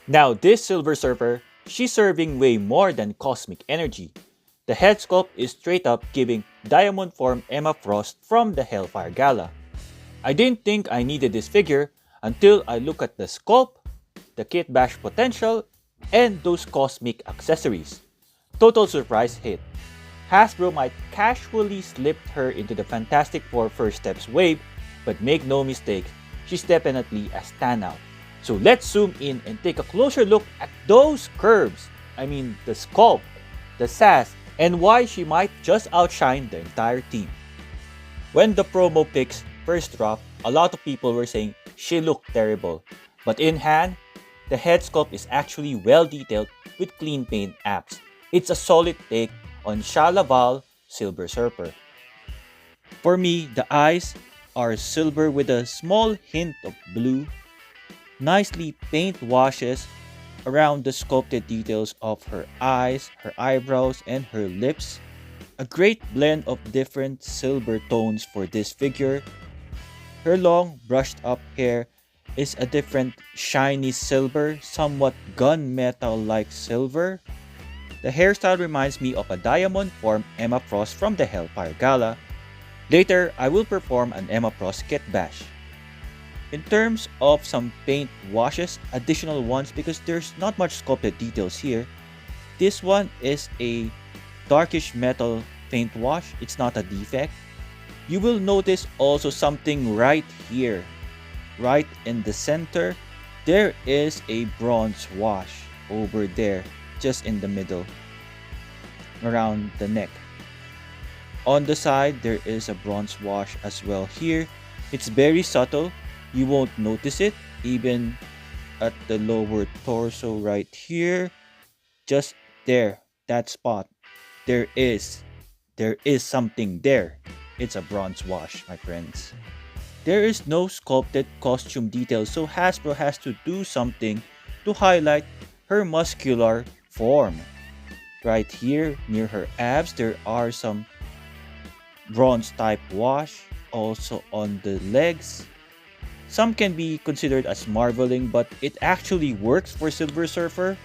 Now this Silver Surfer, she's serving way more than cosmic energy. The head sculpt is straight up giving diamond form Emma Frost from the Hellfire Gala. I didn't think I needed this figure until I look at the sculpt, the Kitbash potential, and those cosmic accessories. Total surprise hit. Hasbro might casually slip her into the Fantastic Four First Steps wave, but make no mistake, she's definitely a standout. So let's zoom in and take a closer look at those curves. I mean the sculpt, the sass, and why she might just outshine the entire team. When the promo pics first dropped, a lot of people were saying she looked terrible. But in hand, the head sculpt is actually well detailed with clean paint apps. It's a solid take on Shalla-Bal Silver Surfer. For me, the eyes are silver with a small hint of blue. Nicely paint washes around the sculpted details of her eyes, her eyebrows, and her lips. A great blend of different silver tones for this figure. Her long brushed up hair is a different shiny silver, somewhat gunmetal like silver. The hairstyle reminds me of a diamond form Emma Frost from the Hellfire Gala. Later, I will perform an Emma Frost Kitbash. In terms of some paint washes, additional ones because there's not much sculpted details here. This one is a darkish metal paint wash, it's not a defect. You will notice also something right here. Right in the center, there is a bronze wash over there, just in the middle, around the neck. On the side, there is a bronze wash as well here. It's very subtle. You won't notice it even at the lower torso right here. Just there, that spot. There is something there. It's a bronze wash, my friends. There is no sculpted costume detail, so Hasbro has to do something to highlight her muscular form. Right here, near her abs, there are some bronze type wash. Also on the legs. Some can be considered as marbling, but it actually works for Silver Surfer.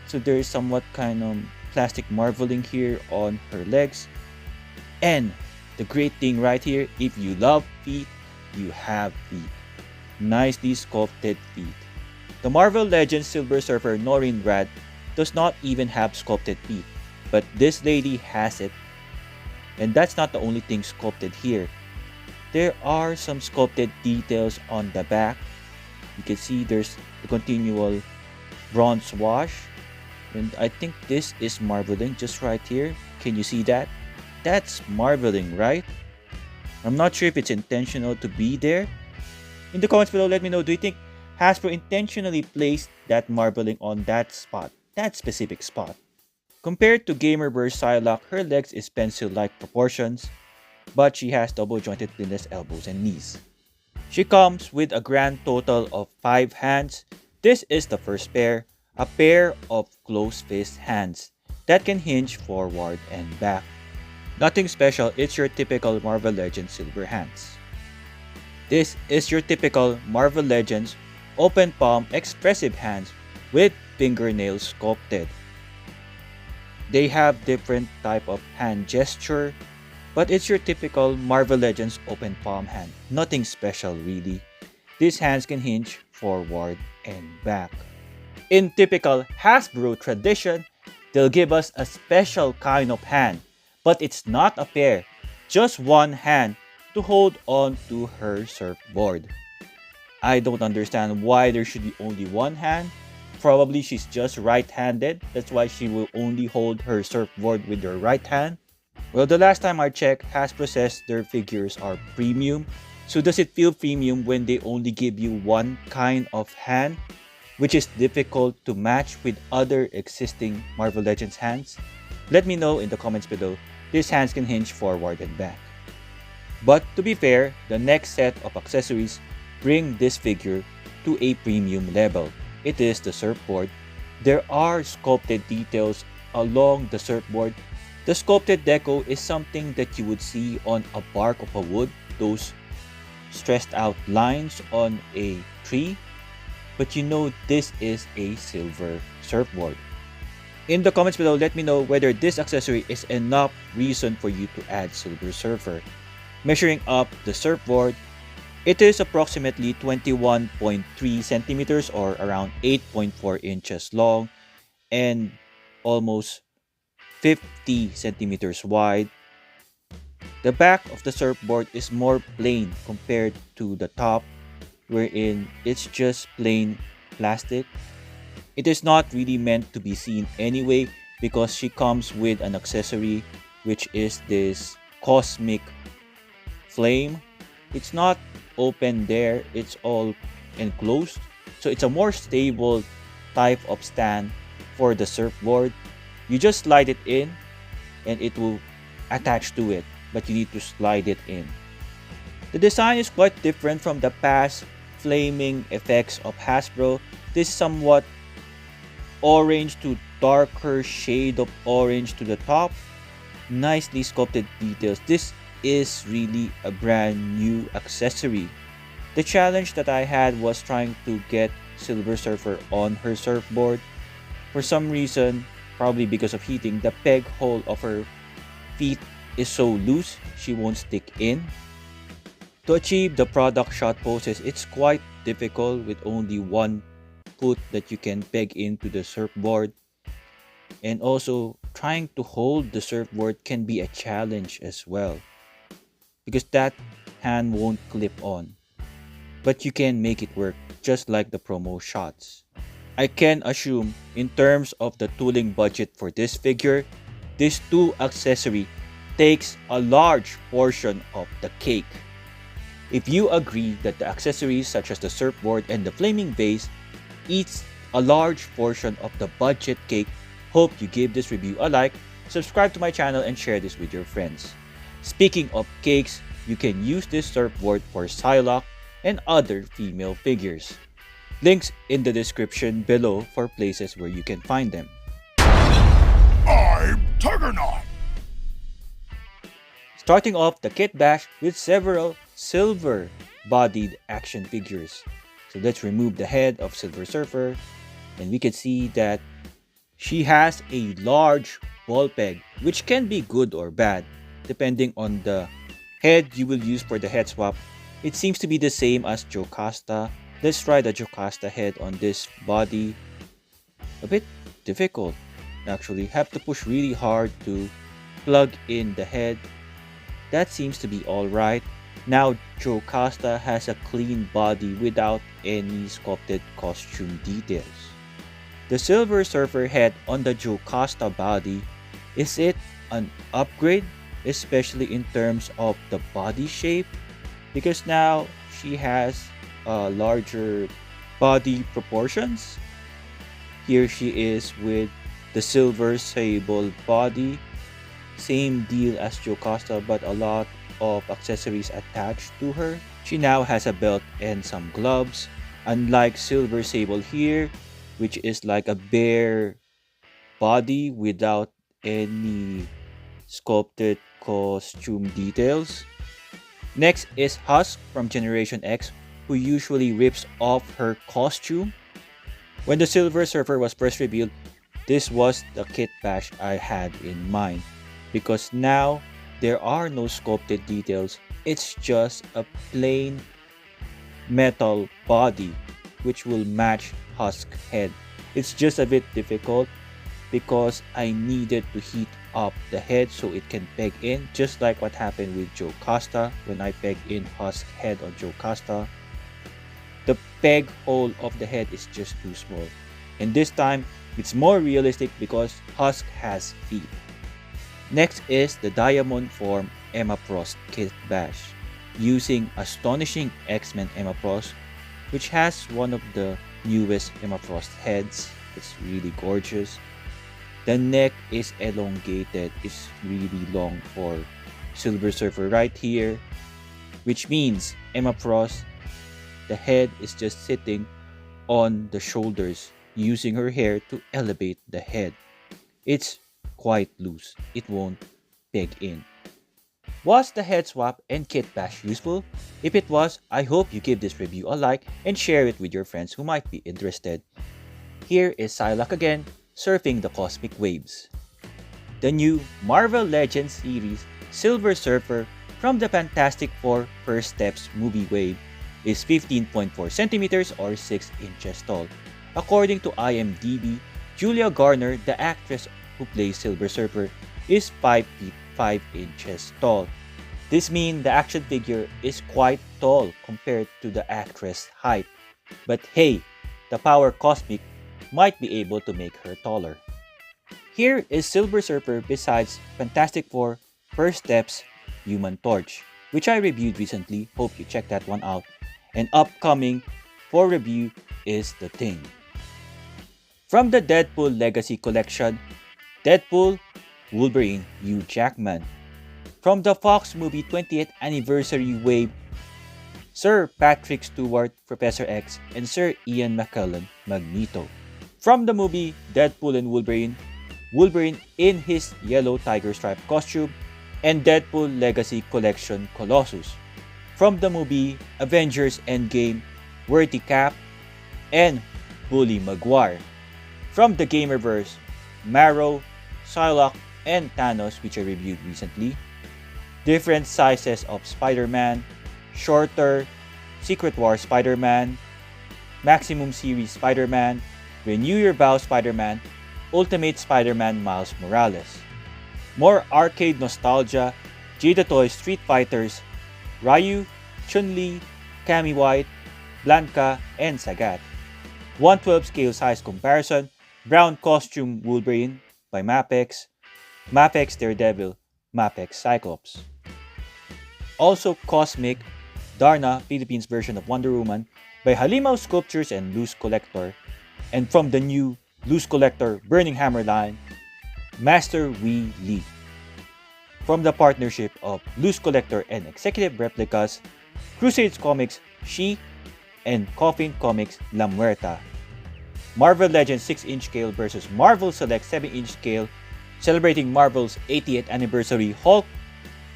So there is somewhat kind of plastic marbling here on her legs. And the great thing right here, if you love feet, you have feet. Nicely sculpted feet. The Marvel Legends Silver Surfer Norrin Rad does not even have sculpted feet, but this lady has it. And that's not the only thing sculpted here. There are some sculpted details on the back. You can see there's the continual bronze wash. And I think this is marbling just right here. Can you see that? That's marbling, right? I'm not sure if it's intentional to be there. In the comments below, let me know, do you think Hasbro intentionally placed that marbling on that spot, that specific spot? Compared to Gamerverse Psylocke, her legs is pencil-like proportions, but she has double-jointed pinless elbows and knees. She comes with a grand total of 5 hands. This is the first pair, a pair of closed fist hands that can hinge forward and back. Nothing special, it's your typical Marvel Legends silver hands. This is your typical Marvel Legends open palm expressive hands with fingernails sculpted. They have different type of hand gesture, but it's your typical Marvel Legends open palm hand. Nothing special really. These hands can hinge forward and back. In typical Hasbro tradition, they'll give us a special kind of hand, but it's not a pair, just one hand to hold on to her surfboard. I don't understand why there should be only one hand. Probably she's just right-handed, that's why she will only hold her surfboard with her right hand. Well, the last time I checked, Hasbro says their figures are premium. So does it feel premium when they only give you one kind of hand, which is difficult to match with other existing Marvel Legends hands? Let me know in the comments below. These hands can hinge forward and back. But to be fair, the next set of accessories bring this figure to a premium level. It is the surfboard. There are sculpted details along the surfboard. The sculpted deco is something that you would see on a bark of a wood, those stressed out lines on a tree. but you know this is a silver surfboard. In the comments below, let me know whether this accessory is enough reason for you to add Silver Surfer. Measuring up the surfboard, it is approximately 21.3 centimeters or around 8.4 inches long and almost 50 centimeters wide. The back of the surfboard is more plain compared to the top, wherein it's just plain plastic. It is not really meant to be seen anyway because she comes with an accessory which is this cosmic flame. It's not open there, it's all enclosed. So it's a more stable type of stand for the surfboard. You just slide it in and it will attach to it, but you need to slide it in. The design is quite different from the past flaming effects of Hasbro. This is somewhat orange to darker shade of orange to the top. Nicely sculpted details. This is really a brand new accessory. The challenge that I had was trying to get Silver Surfer on her surfboard. For some reason, probably because of heating, the peg hole of her feet is so loose, she won't stick in. To achieve the product shot poses, it's quite difficult with only one foot that you can peg into the surfboard. And also, trying to hold the surfboard can be a challenge as well, because that hand won't clip on. But you can make it work just like the promo shots. I can assume in terms of the tooling budget for this figure, this tool accessory takes a large portion of the cake. If you agree that the accessories such as the surfboard and the flaming vase eats a large portion of the budget cake, hope you give this review a like, subscribe to my channel and share this with your friends. Speaking of cakes, you can use this surfboard for Psylocke and other female figures. Links in the description below for places where you can find them. I'm Tuggernaut! Starting off the Kitbash with several silver-bodied action figures. So let's remove the head of Silver Surfer, and we can see that she has a large ball peg, which can be good or bad depending on the head you will use for the head swap. It seems to be the same as Jocasta. Let's try the Jocasta head on this body. A bit difficult actually. Have to push really hard to plug in the head. That seems to be alright. Now Jocasta has a clean body without any sculpted costume details. The Silver Surfer head on the Jocasta body, is it an upgrade? Especially in terms of the body shape? Because now she has larger body proportions. Here she is with the silver sable body. Same deal as Jocasta, but a lot of accessories attached to her. She now has a belt and some gloves. Unlike Silver Sable here, which is like a bare body without any sculpted costume details. Next is Husk from Generation X, who usually rips off her costume. When the Silver Surfer was first revealed, this was the Kitbash I had in mind, because now there are no sculpted details. It's just a plain metal body which will match Husk head. It's just a bit difficult because I needed to heat up the head so it can peg in, just like what happened with Jocasta when I pegged in Husk head on Jocasta. The peg hole of the head is just too small, and this time it's more realistic because Husk has feet. Next is the Diamond Form Emma Frost Kitbash, using Astonishing X-Men Emma Frost, which has one of the newest Emma Frost heads. It's really gorgeous. The neck is elongated, it's really long for Silver Surfer right here, which means Emma Frost, the head is just sitting on the shoulders, using her hair to elevate the head. It's quite loose, it won't peg in. Was the head swap and Kitbash useful? If it was, I hope you give this review a like and share it with your friends who might be interested. Here is Psylocke again, surfing the cosmic waves. The new Marvel Legends series Silver Surfer from the Fantastic Four First Steps movie wave is 15.4 centimeters or 6 inches tall. According to IMDb, Julia Garner, the actress who plays Silver Surfer, is 5 feet 5 inches tall. This means the action figure is quite tall compared to the actress' height. But hey, the power cosmic might be able to make her taller. Here is Silver Surfer besides Fantastic Four First Steps Human Torch, which I reviewed recently. Hope you check that one out. And upcoming for review is The Thing. From the Deadpool Legacy Collection, Deadpool, Wolverine, Hugh Jackman. From the Fox movie 20th Anniversary Wave, Sir Patrick Stewart, Professor X, and Sir Ian McKellen, Magneto. From the movie Deadpool and Wolverine, Wolverine in his yellow tiger stripe costume, and Deadpool Legacy Collection Colossus. From the movie Avengers Endgame, Worthy Cap, and Bully Maguire. From the Gamerverse, Marrow, Psylocke, and Thanos, which I reviewed recently. Different sizes of Spider-Man, Shorter, Secret War Spider-Man, Maximum Series Spider-Man, Renew Your Vow Spider-Man, Ultimate Spider-Man Miles Morales. More arcade nostalgia, Jada Toy Street Fighters, Ryu, Chun-Li, Cammy White, Blanca, and Sagat. 1/12 scale size comparison, Brown Costume Wolverine by Mappex, Mappex Daredevil, Mappex Cyclops. Also Cosmic, Darna, Philippines version of Wonder Woman by Halimaw Sculptures and Loose Collector. And from the new Loose Collector Burning Hammer line, Master Wee Lee. From the partnership of Loose Collector and Executive Replicas, Crusades Comics She and Coffin Comics La Muerta. Marvel Legends 6-inch scale versus Marvel Select 7-inch scale, celebrating Marvel's 80th anniversary Hulk,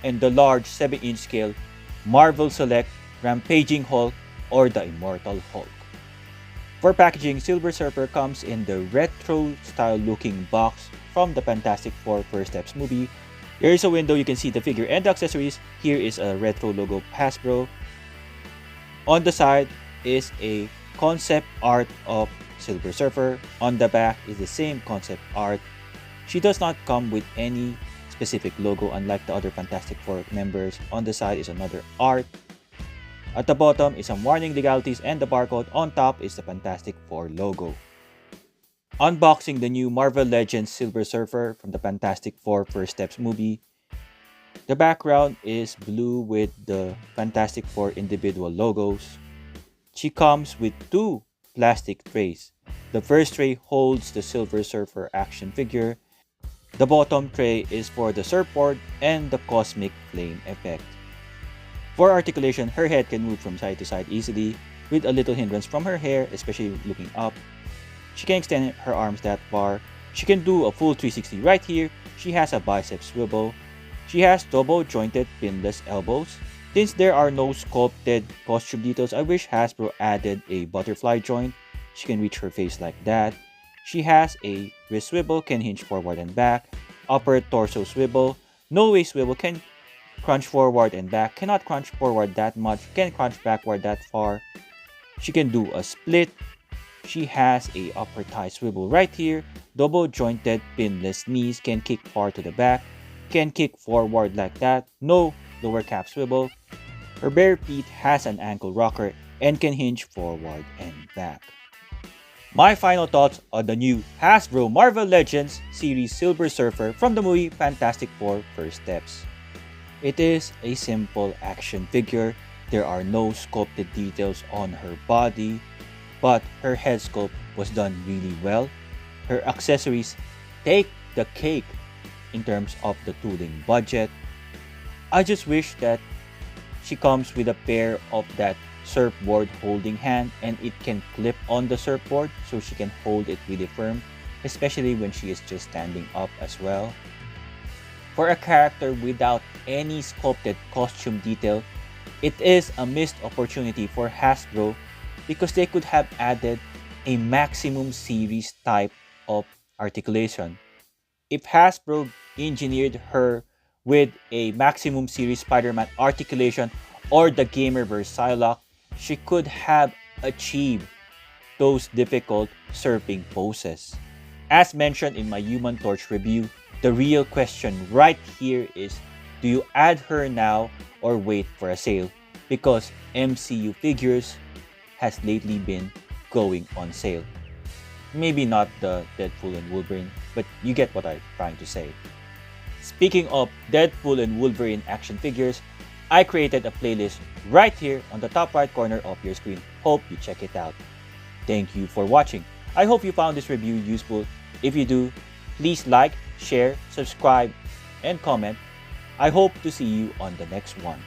and the large 7-inch scale Marvel Select Rampaging Hulk or the Immortal Hulk. For packaging, Silver Surfer comes in the retro-style looking box from the Fantastic Four First Steps movie. Here is a window, you can see the figure and the accessories. Here is a retro logo Hasbro. On the side is a concept art of Silver Surfer. On the back is the same concept art. She does not come with any specific logo unlike the other Fantastic Four members. On the side is another art. At the bottom is some warning legalities and the barcode. On top is the Fantastic Four logo. Unboxing the new Marvel Legends Silver Surfer from the Fantastic Four First Steps movie. The background is blue with the Fantastic Four individual logos. She comes with two plastic trays. The first tray holds the Silver Surfer action figure. The bottom tray is for the surfboard and the cosmic flame effect. For articulation, her head can move from side to side easily with a little hindrance from her hair, especially looking up. She can extend her arms that far. She can do a full 360 right here. She has a bicep swivel. She has double jointed pinless elbows. Since there are no sculpted costume details, I wish Hasbro added a butterfly joint. She can reach her face like that. She has a wrist swivel, can hinge forward and back. Upper torso swivel. No waist swivel, can crunch forward and back. Cannot crunch forward that much, can crunch backward that far. She can do a split. She has a upper thigh swivel right here. Double jointed pinless knees, can kick far to the back. Can kick forward like that. No lower calf swivel. Her bare feet has an ankle rocker and can hinge forward and back. My final thoughts on the new Hasbro Marvel Legends series Silver Surfer from the movie Fantastic Four First Steps. It is a simple action figure. There are no sculpted details on her body, but her head sculpt was done really well. Her accessories take the cake in terms of the tooling budget. I just wish that she comes with a pair of that surfboard holding hand and it can clip on the surfboard so she can hold it really firm, especially when she is just standing up as well. For a character without any sculpted costume detail, it is a missed opportunity for Hasbro because they could have added a maximum series type of articulation. If Hasbro engineered her with a maximum series Spider-Man articulation or the Gamerverse Psylocke, she could have achieved those difficult surfing poses. As mentioned in my Human Torch review, the real question right here is, do you add her now or wait for a sale? Because MCU figures has lately been going on sale. Maybe not the Deadpool and Wolverine, but you get what I'm trying to say. Speaking of Deadpool and Wolverine action figures, I created a playlist right here on the top right corner of your screen. Hope you check it out. Thank you for watching. I hope you found this review useful. If you do, please like, share, subscribe, and comment. I hope to see you on the next one.